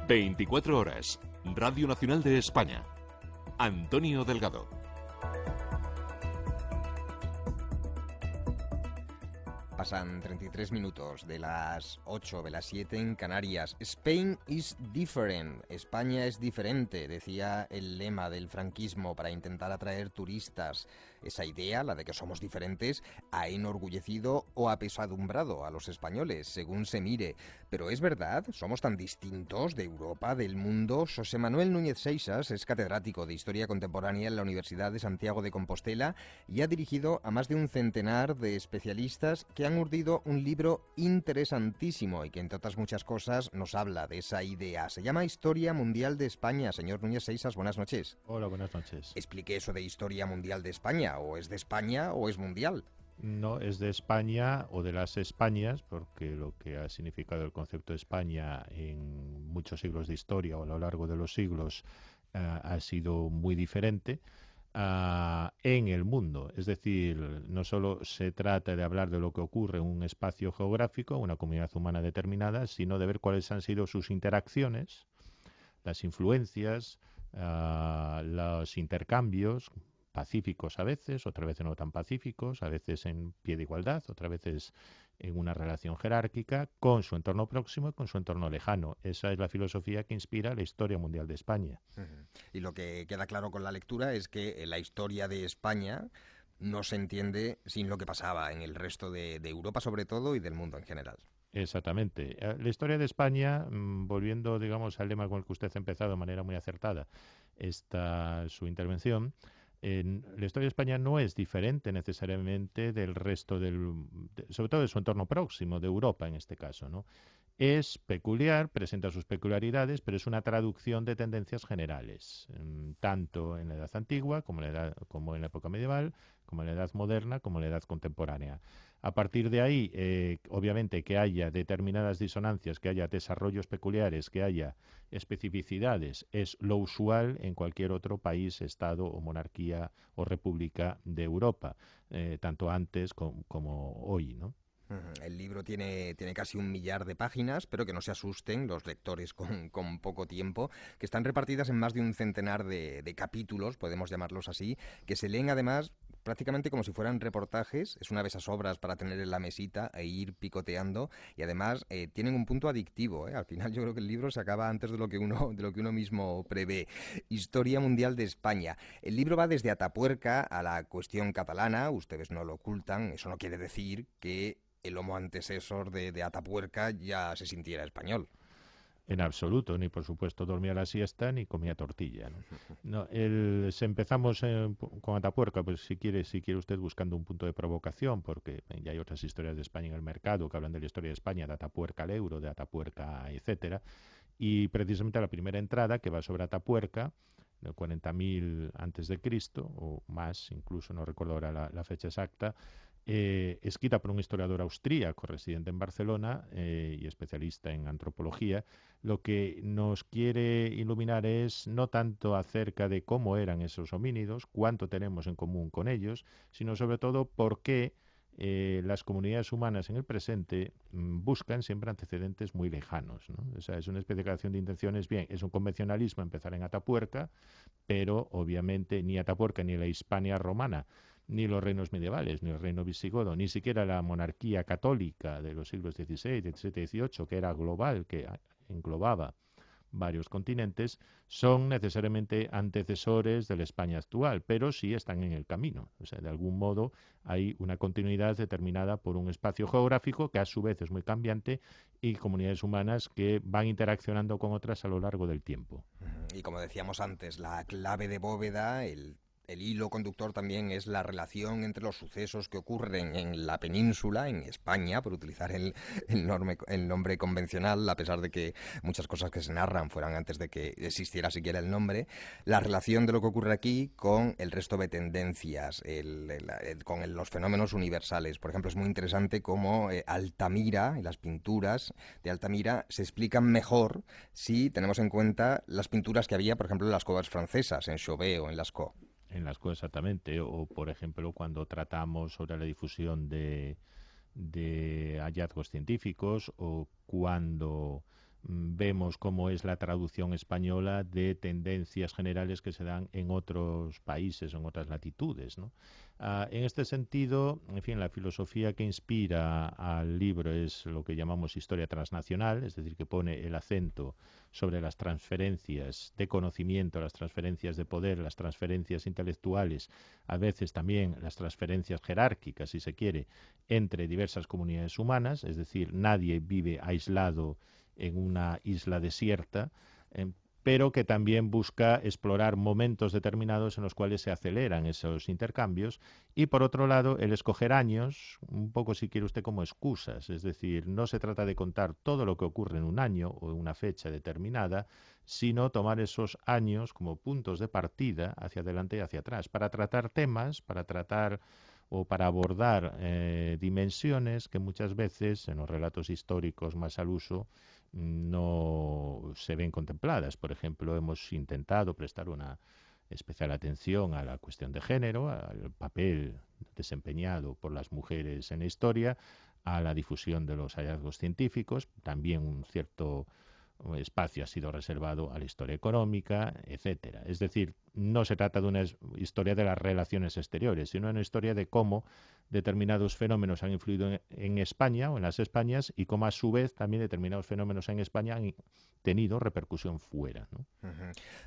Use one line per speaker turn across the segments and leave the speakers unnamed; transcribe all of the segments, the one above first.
...24 horas... Radio Nacional de España... Antonio Delgado.
Pasan 33 minutos de las 8, de las 7 en Canarias. Spain is different. España es diferente, decía el lema del franquismo para intentar atraer turistas. Esa idea, la de que somos diferentes, ha enorgullecido o apesadumbrado a los españoles, según se mire. Pero ¿es verdad? ¿Somos tan distintos de Europa, del mundo? José Manuel Núñez Seixas es catedrático de Historia Contemporánea en la Universidad de Santiago de Compostela y ha dirigido a más de un centenar de especialistas que han urdido un libro interesantísimo y que, entre otras muchas cosas, nos habla de esa idea. Se llama Historia Mundial de España. Señor Núñez Seixas, buenas noches.
Hola, buenas noches.
Explique eso de Historia Mundial de España. ¿O es de España o es mundial?
No, es de España o de las Españas, porque lo que ha significado el concepto de España en muchos siglos de historia o a lo largo de los siglos ha sido muy diferente. En el mundo. Es decir, no solo se trata de hablar de lo que ocurre en un espacio geográfico, una comunidad humana determinada, sino de ver cuáles han sido sus interacciones, las influencias, los intercambios, pacíficos a veces, otras veces no tan pacíficos, a veces en pie de igualdad, otras veces en una relación jerárquica, con su entorno próximo y con su entorno lejano. Esa es la filosofía que inspira la historia mundial de España.
Y lo que queda claro con la lectura es que la historia de España no se entiende sin lo que pasaba en el resto de Europa, sobre todo, y del mundo en general.
Exactamente. La historia de España, volviendo, digamos, al lema con el que usted ha empezado de manera muy acertada su intervención, la historia de España no es diferente necesariamente del resto sobre todo de su entorno próximo, de Europa en este caso, ¿no? Es peculiar, presenta sus peculiaridades, pero es una traducción de tendencias generales, tanto en la Edad Antigua como en la época medieval, como en la Edad Moderna, como en la Edad Contemporánea. A partir de ahí, obviamente, que haya determinadas disonancias, que haya desarrollos peculiares, que haya especificidades, es lo usual en cualquier otro país, estado o monarquía o república de Europa, tanto antes como hoy, ¿no?
El libro tiene casi 1 millar de páginas, pero que no se asusten los lectores con poco tiempo, que están repartidas en más de un centenar de capítulos, podemos llamarlos así, que se leen además prácticamente como si fueran reportajes. Es una de esas obras para tener en la mesita e ir picoteando, y además tienen un punto adictivo, ¿eh? Al final yo creo que el libro se acaba antes de lo que uno mismo prevé. Historia Mundial de España. El libro va desde Atapuerca a la cuestión catalana, ustedes no lo ocultan, eso no quiere decir que el homo antecesor de Atapuerca ya se sintiera español.
En absoluto, ni por supuesto dormía la siesta ni comía tortilla, ¿no? Empezamos con Atapuerca, pues si quiere usted buscando un punto de provocación, porque ya hay otras historias de España en el mercado que hablan de la historia de España, de Atapuerca al euro, de Atapuerca, etcétera, y precisamente la primera entrada que va sobre Atapuerca, de 40.000 antes de Cristo o más, incluso no recuerdo ahora la fecha exacta, escrita por un historiador austríaco residente en Barcelona y especialista en antropología. Lo que nos quiere iluminar es no tanto acerca de cómo eran esos homínidos, cuánto tenemos en común con ellos, sino sobre todo por qué las comunidades humanas en el presente buscan siempre antecedentes muy lejanos, ¿no? O sea, es una especificación de intenciones. Bien, es un convencionalismo empezar en Atapuerca, pero obviamente ni Atapuerca ni la Hispania romana, ni los reinos medievales, ni el reino visigodo, ni siquiera la monarquía católica de los siglos XVI, XVII y XVIII, que era global, que englobaba varios continentes, son necesariamente antecesores de la España actual, pero sí están en el camino. O sea, de algún modo hay una continuidad determinada por un espacio geográfico que a su vez es muy cambiante y comunidades humanas que van interaccionando con otras a lo largo del tiempo.
Y como decíamos antes, la clave de bóveda, el el hilo conductor también es la relación entre los sucesos que ocurren en la península, en España, por utilizar el nombre convencional, a pesar de que muchas cosas que se narran fueran antes de que existiera siquiera el nombre, la relación de lo que ocurre aquí con el resto de tendencias, con los fenómenos universales. Por ejemplo, es muy interesante cómo Altamira, y las pinturas de Altamira, se explican mejor si tenemos en cuenta las pinturas que había, por ejemplo, en las cuevas francesas, en Chauvet o en Lascaux.
En Lascaux, exactamente. O, por ejemplo, cuando tratamos sobre la difusión de hallazgos científicos, o cuando vemos cómo es la traducción española de tendencias generales que se dan en otros países, en otras latitudes, ¿no? En este sentido, en fin, la filosofía que inspira al libro es lo que llamamos historia transnacional, es decir, que pone el acento sobre las transferencias de conocimiento, las transferencias de poder, las transferencias intelectuales, a veces también las transferencias jerárquicas, si se quiere, entre diversas comunidades humanas, es decir, nadie vive aislado en una isla desierta, pero que también busca explorar momentos determinados en los cuales se aceleran esos intercambios, y por otro lado el escoger años, un poco si quiere usted como excusas, es decir, no se trata de contar todo lo que ocurre en un año o en una fecha determinada, sino tomar esos años como puntos de partida hacia adelante y hacia atrás, para tratar temas, para tratar o para abordar dimensiones que muchas veces en los relatos históricos más al uso no se ven contempladas. Por ejemplo, hemos intentado prestar una especial atención a la cuestión de género, al papel desempeñado por las mujeres en la historia, a la difusión de los hallazgos científicos, también un cierto espacio ha sido reservado a la historia económica, etcétera. Es decir, no se trata de una historia de las relaciones exteriores, sino una historia de cómo determinados fenómenos han influido en España o en las Españas, y cómo a su vez también determinados fenómenos en España han tenido repercusión fuera, ¿no?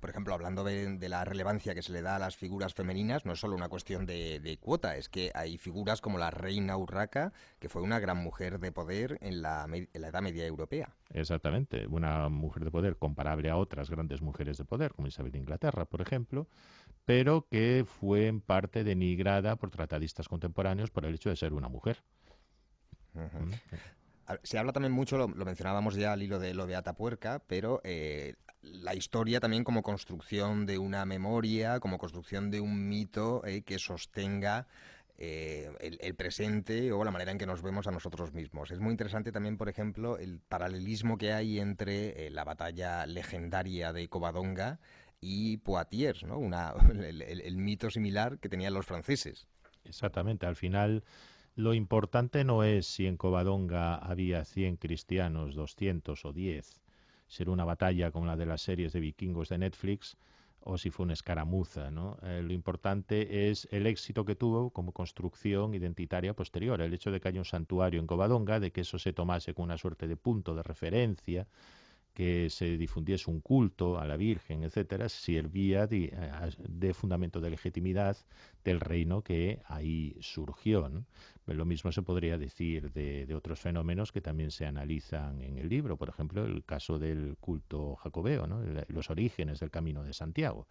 Por ejemplo, hablando de la relevancia que se le da a las figuras femeninas, no es solo una cuestión de cuota, es que hay figuras como la reina Urraca, que fue una gran mujer de poder en la Edad Media europea.
Exactamente, una mujer de poder comparable a otras grandes mujeres de poder, como Isabel de Inglaterra, por ejemplo, pero que fue en parte denigrada por tratadistas contemporáneos por el hecho de ser una mujer.
Se habla también mucho, lo mencionábamos ya al hilo de lo de Atapuerca, pero la historia también como construcción de una memoria, como construcción de un mito que sostenga el presente o la manera en que nos vemos a nosotros mismos. Es muy interesante también, por ejemplo, el paralelismo que hay entre la batalla legendaria de Covadonga y Poitiers, ¿no? El mito similar que tenían los franceses.
Exactamente, al final lo importante no es si en Covadonga había 100 cristianos, 200 o 10, si era una batalla como la de las series de vikingos de Netflix, o si fue una escaramuza, ¿no? Lo importante es el éxito que tuvo como construcción identitaria posterior, el hecho de que haya un santuario en Covadonga, de que eso se tomase como una suerte de punto de referencia, que se difundiese un culto a la Virgen, etcétera, servía de fundamento de legitimidad del reino que ahí surgió, ¿no? Lo mismo se podría decir de otros fenómenos que también se analizan en el libro, por ejemplo, el caso del culto jacobeo, ¿no? Los orígenes del Camino de Santiago.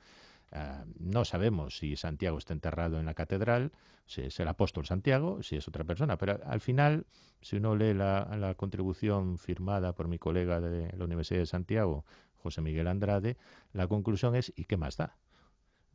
No sabemos si Santiago está enterrado en la catedral, si es el apóstol Santiago, si es otra persona, pero al final, si uno lee la contribución firmada por mi colega de la Universidad de Santiago, José Miguel Andrade, la conclusión es, ¿y qué más da?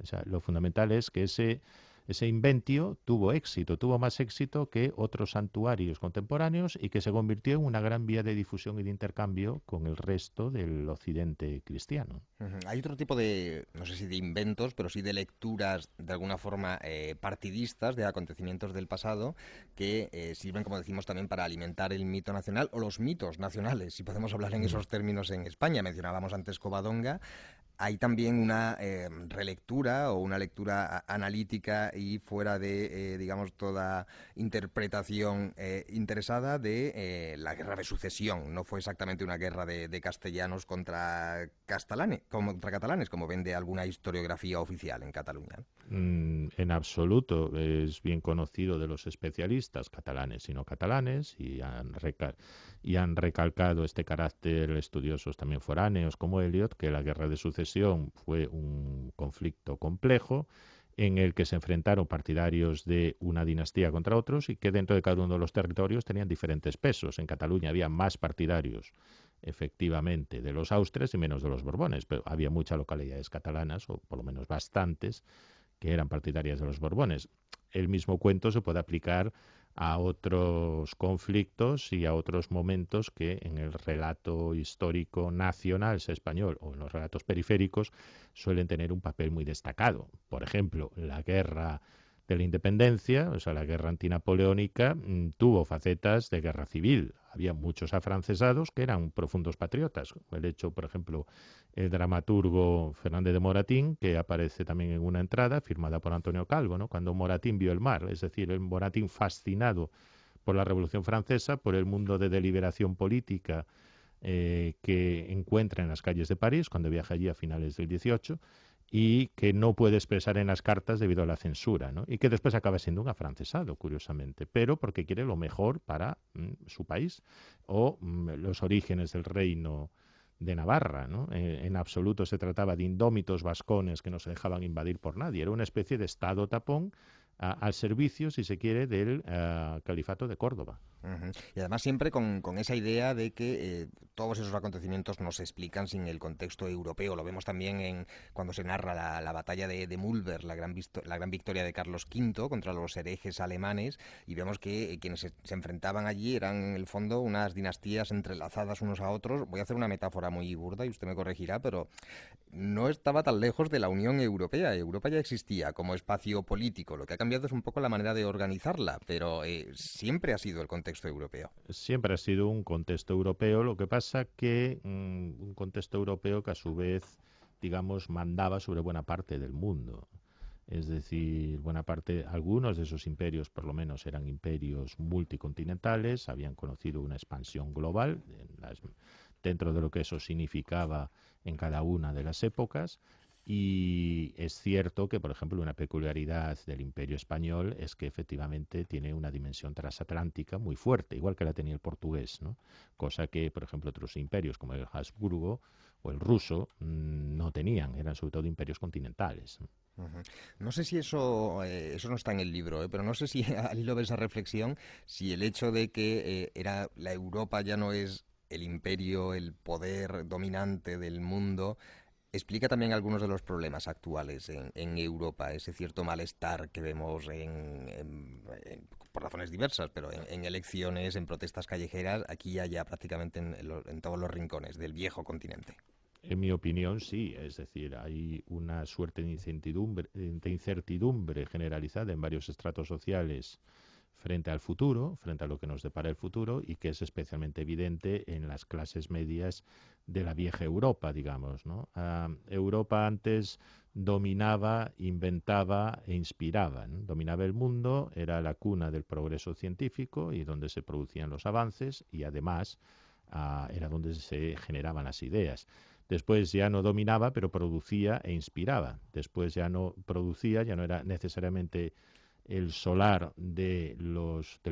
O sea, lo fundamental es que ese inventio tuvo éxito, tuvo más éxito que otros santuarios contemporáneos, y que se convirtió en una gran vía de difusión y de intercambio con el resto del occidente cristiano.
Hay otro tipo de, no sé si de inventos, pero sí de lecturas de alguna forma partidistas de acontecimientos del pasado que sirven, como decimos, también para alimentar el mito nacional o los mitos nacionales, si podemos hablar en esos términos en España. Mencionábamos antes Covadonga. Hay también una relectura o una lectura analítica y fuera de, digamos, toda interpretación interesada de la guerra de sucesión. No fue exactamente una guerra de castellanos contra catalanes, como vende alguna historiografía oficial en Cataluña.
En absoluto. Es bien conocido de los especialistas catalanes y no catalanes, y han recalcado este carácter estudiosos también foráneos como Eliot, que la guerra de sucesión fue un conflicto complejo en el que se enfrentaron partidarios de una dinastía contra otros y que dentro de cada uno de los territorios tenían diferentes pesos. En Cataluña había más partidarios, efectivamente, de los Austres y menos de los Borbones, pero había muchas localidades catalanas, o por lo menos bastantes, que eran partidarias de los Borbones. El mismo cuento se puede aplicar a otros conflictos y a otros momentos que en el relato histórico nacional, sea español, o en los relatos periféricos, suelen tener un papel muy destacado. Por ejemplo, la guerra de la independencia, o sea, la guerra antinapoleónica, tuvo facetas de guerra civil. Había muchos afrancesados que eran profundos patriotas. El hecho, por ejemplo, el dramaturgo Fernández de Moratín, que aparece también en una entrada firmada por Antonio Calvo, ¿no? Cuando Moratín vio el mar, es decir, el Moratín fascinado por la Revolución Francesa, por el mundo de deliberación política que encuentra en las calles de París, cuando viaja allí a finales del 18, y que no puede expresar en las cartas debido a la censura, ¿no? Y que después acaba siendo un afrancesado, curiosamente, pero porque quiere lo mejor para su país o los orígenes del reino de Navarra, ¿no? En absoluto se trataba de indómitos vascones que no se dejaban invadir por nadie, era una especie de estado tapón al servicio, si se quiere, del califato de Córdoba.
Uh-huh. Y además siempre con esa idea de que todos esos acontecimientos no se explican sin el contexto europeo. Lo vemos también cuando se narra la batalla de Múlver, la gran victoria de Carlos V contra los herejes alemanes, y vemos que quienes se enfrentaban allí eran en el fondo unas dinastías entrelazadas unos a otros. Voy a hacer una metáfora muy burda y usted me corregirá, pero no estaba tan lejos de la Unión Europea. Europa ya existía como espacio político. Lo que ha cambiado es un poco la manera de organizarla, pero siempre ha sido el contexto europeo.
Siempre ha sido un contexto europeo, lo que pasa que un contexto europeo que a su vez, digamos, mandaba sobre buena parte del mundo. Es decir, buena parte, algunos de esos imperios por lo menos eran imperios multicontinentales, habían conocido una expansión global dentro de lo que eso significaba en cada una de las épocas. Y es cierto que, por ejemplo, una peculiaridad del Imperio Español es que efectivamente tiene una dimensión transatlántica muy fuerte, igual que la tenía el portugués, ¿no? Cosa que, por ejemplo, otros imperios como el Habsburgo o el ruso no tenían, eran sobre todo imperios continentales.
Uh-huh. No sé si eso no está en el libro, pero no sé si al hilo de esa reflexión, si el hecho de que la Europa ya no es el imperio, el poder dominante del mundo, explica también algunos de los problemas actuales en Europa, ese cierto malestar que vemos por razones diversas, pero en elecciones, en protestas callejeras, aquí y allá prácticamente en todos los rincones del viejo continente.
En mi opinión, sí. Es decir, hay una suerte de incertidumbre generalizada en varios estratos sociales frente al futuro, frente a lo que nos depara el futuro, y que es especialmente evidente en las clases medias de la vieja Europa, digamos, ¿no? Europa antes dominaba, inventaba e inspiraba, ¿no? Dominaba el mundo, era la cuna del progreso científico y donde se producían los avances, y además era donde se generaban las ideas. Después ya no dominaba, pero producía e inspiraba. Después ya no producía, ya no era necesariamente el solar del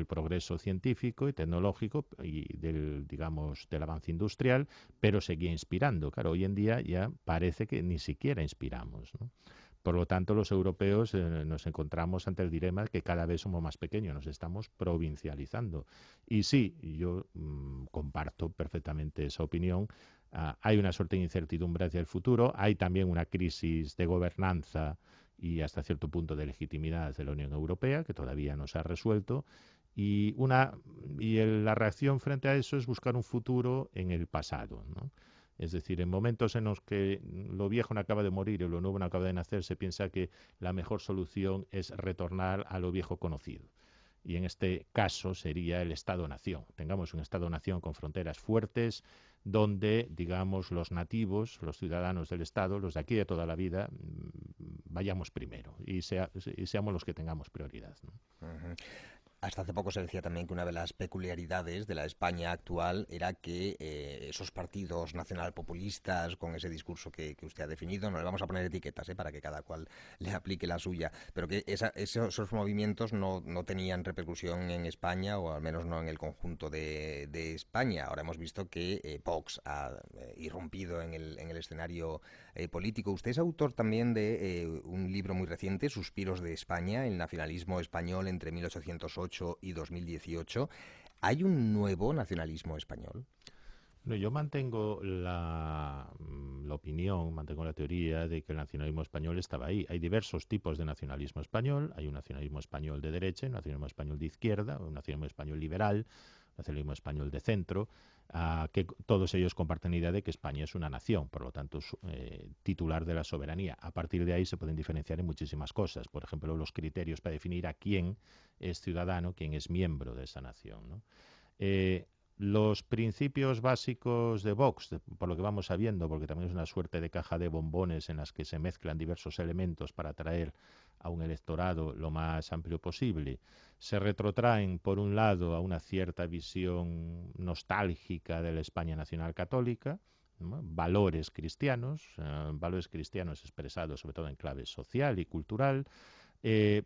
progreso científico y tecnológico y del avance industrial, pero seguía inspirando. Claro, hoy en día ya parece que ni siquiera inspiramos, ¿no? Por lo tanto, los europeos nos encontramos ante el dilema de que cada vez somos más pequeños, nos estamos provincializando. Y sí, yo comparto perfectamente esa opinión. Hay una suerte de incertidumbre hacia el futuro, hay también una crisis de gobernanza y hasta cierto punto de legitimidad de la Unión Europea, que todavía no se ha resuelto, y la reacción frente a eso es buscar un futuro en el pasado, ¿no? Es decir, en momentos en los que lo viejo no acaba de morir y lo nuevo no acaba de nacer, se piensa que la mejor solución es retornar a lo viejo conocido. Y en este caso sería el Estado-Nación. Tengamos un Estado-Nación con fronteras fuertes, donde, digamos, los nativos, los ciudadanos del Estado, los de aquí de toda la vida, vayamos primero y seamos los que tengamos prioridad, ¿no?
Uh-huh. Hasta hace poco se decía también que una de las peculiaridades de la España actual era que esos partidos nacionalpopulistas con ese discurso que usted ha definido, no le vamos a poner etiquetas para que cada cual le aplique la suya, pero que esos movimientos no tenían repercusión en España, o al menos no en el conjunto de España. Ahora hemos visto que Vox ha irrumpido en el escenario político. Usted es autor también de un libro muy reciente, Suspiros de España, el nacionalismo español entre 1808 y 2018. ¿Hay un nuevo nacionalismo español?
No, yo mantengo la opinión, mantengo la teoría de que el nacionalismo español estaba ahí. Hay diversos tipos de nacionalismo español. Hay un nacionalismo español de derecha, un nacionalismo español de izquierda, un nacionalismo español liberal, un nacionalismo español de centro, que todos ellos comparten la idea de que España es una nación, por lo tanto, titular de la soberanía. A partir de ahí se pueden diferenciar en muchísimas cosas. Por ejemplo, los criterios para definir a quién es ciudadano, quién es miembro de esa nación, ¿no? Los principios básicos de Vox, por lo que vamos sabiendo, porque también es una suerte de caja de bombones en las que se mezclan diversos elementos para atraer a un electorado lo más amplio posible, se retrotraen, por un lado, a una cierta visión nostálgica de la España nacional católica, ¿no? Valores cristianos expresados sobre todo en clave social y cultural.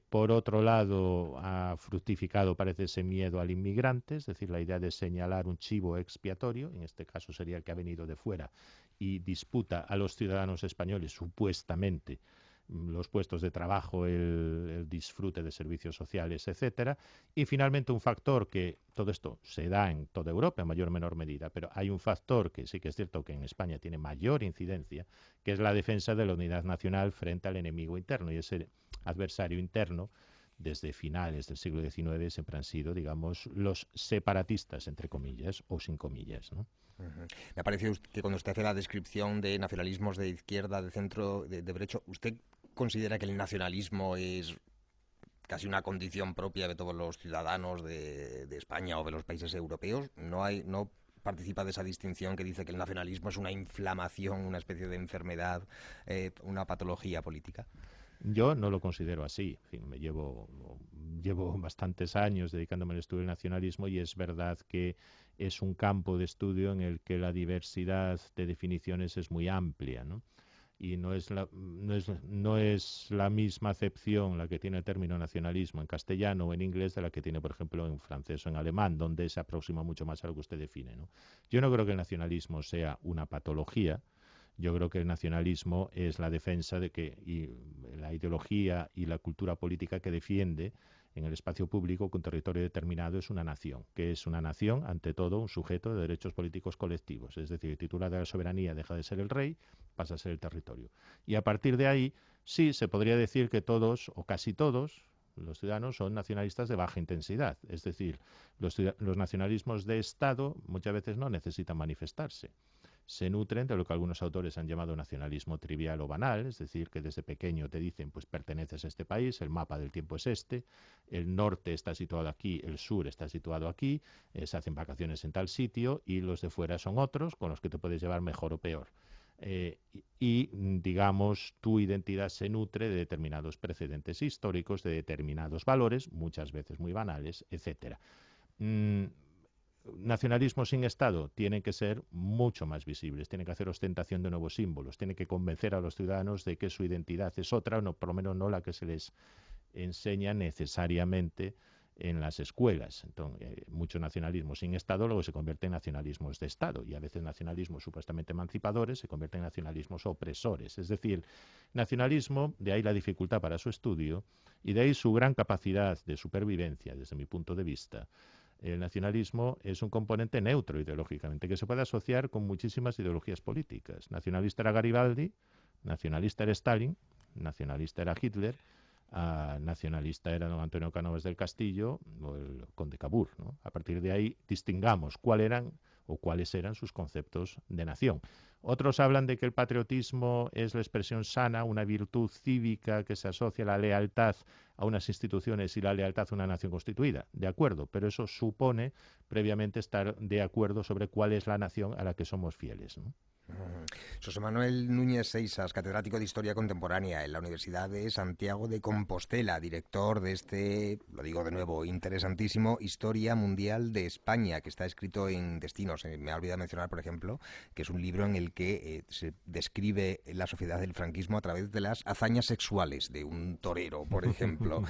Por otro lado, ha fructificado, parece, ese miedo al inmigrante, es decir, la idea de señalar un chivo expiatorio, en este caso sería el que ha venido de fuera y disputa a los ciudadanos españoles supuestamente los puestos de trabajo, el disfrute de servicios sociales, etcétera. Y finalmente un factor que todo esto se da en toda Europa en mayor o menor medida, pero hay un factor que sí que es cierto que en España tiene mayor incidencia, que es la defensa de la unidad nacional frente al enemigo interno, y ese adversario interno desde finales del siglo XIX siempre han sido, digamos, los separatistas, entre comillas, o sin comillas, ¿no?
Me ha parecido que cuando usted hace la descripción de nacionalismos de izquierda, de centro, de derecha, ¿usted considera que el nacionalismo es casi una condición propia de todos los ciudadanos de España o de los países europeos? ¿No participa de esa distinción que dice que el nacionalismo es una inflamación, una especie de enfermedad, una patología política?
Yo no lo considero así. En fin, llevo bastantes años dedicándome al estudio del nacionalismo y es verdad que es un campo de estudio en el que la diversidad de definiciones es muy amplia, ¿no? Y no es la misma acepción la que tiene el término nacionalismo en castellano o en inglés de la que tiene, por ejemplo, en francés o en alemán, donde se aproxima mucho más a lo que usted define, ¿no? Yo no creo que el nacionalismo sea una patología. Yo creo que el nacionalismo es la defensa y la ideología y la cultura política que defiende en el espacio público que un territorio determinado es una nación, que es una nación, ante todo, un sujeto de derechos políticos colectivos. Es decir, el titular de la soberanía deja de ser el rey, pasa a ser el territorio. Y a partir de ahí, sí, se podría decir que todos, o casi todos, los ciudadanos son nacionalistas de baja intensidad. Es decir, los nacionalismos de Estado muchas veces no necesitan manifestarse. Se nutren de lo que algunos autores han llamado nacionalismo trivial o banal, es decir, que desde pequeño te dicen, pues perteneces a este país, el mapa del tiempo es este, el norte está situado aquí, el sur está situado aquí, se hacen vacaciones en tal sitio y los de fuera son otros con los que te puedes llevar mejor o peor. Digamos, tu identidad se nutre de determinados precedentes históricos, de determinados valores, muchas veces muy banales, etcétera. Nacionalismo sin Estado tienen que ser mucho más visibles, tienen que hacer ostentación de nuevos símbolos, tienen que convencer a los ciudadanos de que su identidad es otra, o por lo menos no la que se les enseña necesariamente en las escuelas. Entonces, mucho nacionalismo sin Estado luego se convierte en nacionalismos de Estado y a veces nacionalismos supuestamente emancipadores se convierten en nacionalismos opresores. Es decir, nacionalismo, de ahí la dificultad para su estudio y de ahí su gran capacidad de supervivencia desde mi punto de vista. El nacionalismo es un componente neutro ideológicamente que se puede asociar con muchísimas ideologías políticas. Nacionalista era Garibaldi, nacionalista era Stalin, nacionalista era Hitler, nacionalista era don Antonio Cánovas del Castillo o el conde Cavour, ¿no? A partir de ahí distingamos cuáles eran sus conceptos de nación. Otros hablan de que el patriotismo es la expresión sana, una virtud cívica que se asocia a la lealtad a unas instituciones y la lealtad a una nación constituida. De acuerdo, pero eso supone previamente estar de acuerdo sobre cuál es la nación a la que somos fieles, ¿no?
José Manuel Núñez Seixas, catedrático de Historia Contemporánea en la Universidad de Santiago de Compostela, director de este, lo digo de nuevo, interesantísimo Historia Mundial de España, que está escrito en Destinos. Me ha olvidado mencionar, por ejemplo, que es un libro en el que se describe la sociedad del franquismo a través de las hazañas sexuales de un torero, por ejemplo.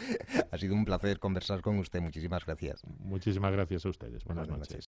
Ha sido un placer conversar con usted. Muchísimas gracias.
Muchísimas gracias a ustedes. Buenas noches.